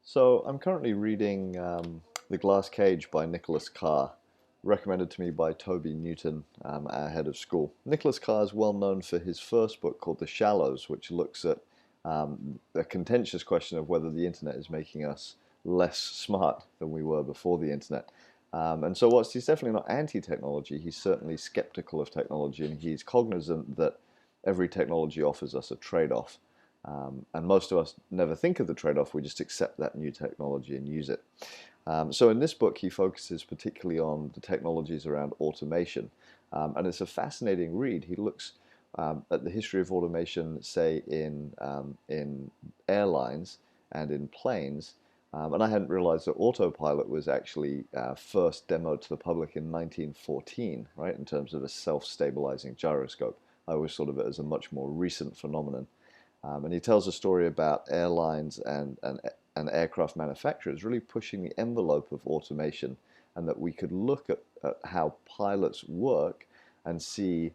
So I'm currently reading The Glass Cage by Nicolas Carr, recommended to me by Toby Newton, our head of school. Nicolas Carr is well known for his first book called The Shallows, which looks at the contentious question of whether the internet is making us less smart than we were before the internet. And so whilst he's definitely not anti-technology, he's certainly skeptical of technology, and he's cognizant that every technology offers us a trade-off. And most of us never think of the trade-off, we just accept that new technology and use it. So in this book, he focuses particularly on the technologies around automation. And it's a fascinating read. He looks at the history of automation, say, in airlines and in planes. And I hadn't realized that autopilot was actually first demoed to the public in 1914, right, in terms of a self-stabilizing gyroscope. I always thought of it as a much more recent phenomenon. And he tells a story about airlines and aircraft manufacturers really pushing the envelope of automation, and that we could look at how pilots work and see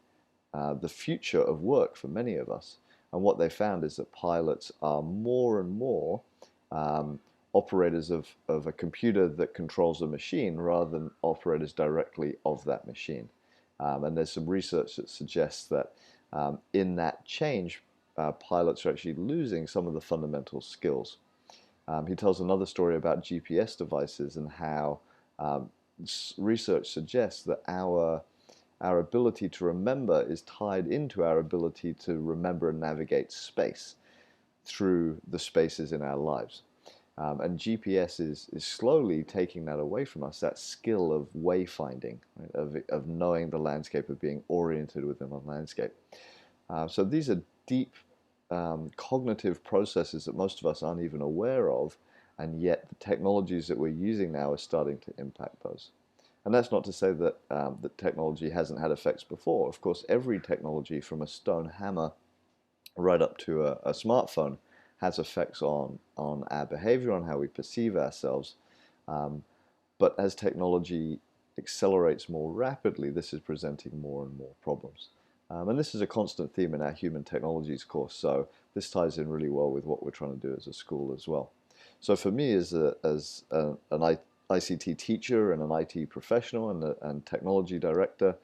the future of work for many of us. And what they found is that pilots are more and more operators of a computer that controls a machine rather than operators directly of that machine. And there's some research that suggests that in that change, pilots are actually losing some of the fundamental skills. He tells another story about GPS devices and how research suggests that our ability to remember is tied into our ability to remember and navigate space through the spaces in our lives. And GPS is slowly taking that away from us, that skill of wayfinding, right, of knowing the landscape, of being oriented within a landscape. So these are deep cognitive processes that most of us aren't even aware of, and yet the technologies that we're using now are starting to impact those. And that's not to say that that technology hasn't had effects before. Of course, every technology, from a stone hammer right up to a smartphone, has effects on our behavior, on how we perceive ourselves. But as technology accelerates more rapidly, this is presenting more and more problems. And this is a constant theme in our human technologies course, so this ties in really well with what we're trying to do as a school as well. So for me, as an ICT teacher and an IT professional and technology director,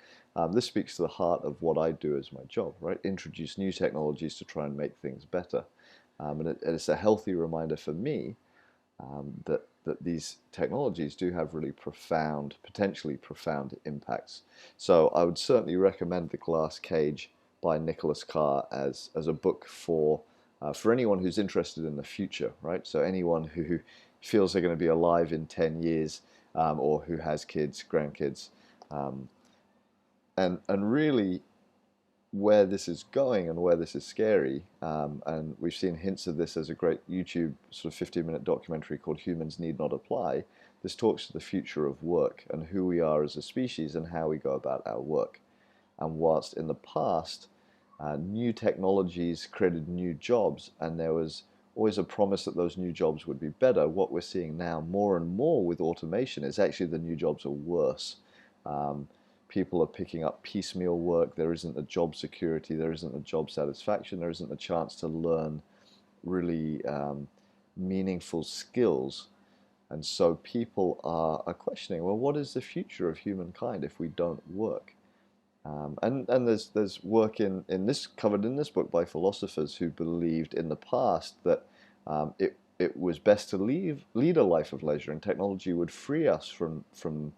this speaks to the heart of what I do as my job, right? Introduce new technologies to try and make things better. And it's a healthy reminder for me that these technologies do have really profound, potentially profound impacts. So I would certainly recommend The Glass Cage by Nicolas Carr as a book for anyone who's interested in the future, right? So anyone who feels they're going to be alive in 10 years, or who has kids, grandkids, and really where this is going and where this is scary, and we've seen hints of this as a great YouTube sort of 15-minute documentary called Humans Need Not Apply. This talks to the future of work and who we are as a species and how we go about our work. And whilst in the past, new technologies created new jobs, and there was always a promise that those new jobs would be better, what we're seeing now more and more with automation is actually the new jobs are worse. People are picking up piecemeal work. There isn't a job security. There isn't a job satisfaction. There isn't a chance to learn really meaningful skills. And so people are questioning, well, what is the future of humankind if we don't work? And there's work in this covered in this book by philosophers who believed in the past that it was best to lead a life of leisure, and technology would free us from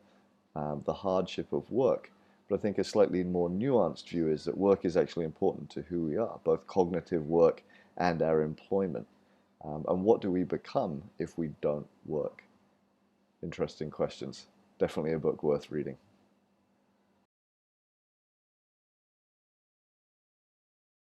the hardship of work. But I think a slightly more nuanced view is that work is actually important to who we are, both cognitive work and our employment. And what do we become if we don't work? Interesting questions. Definitely a book worth reading.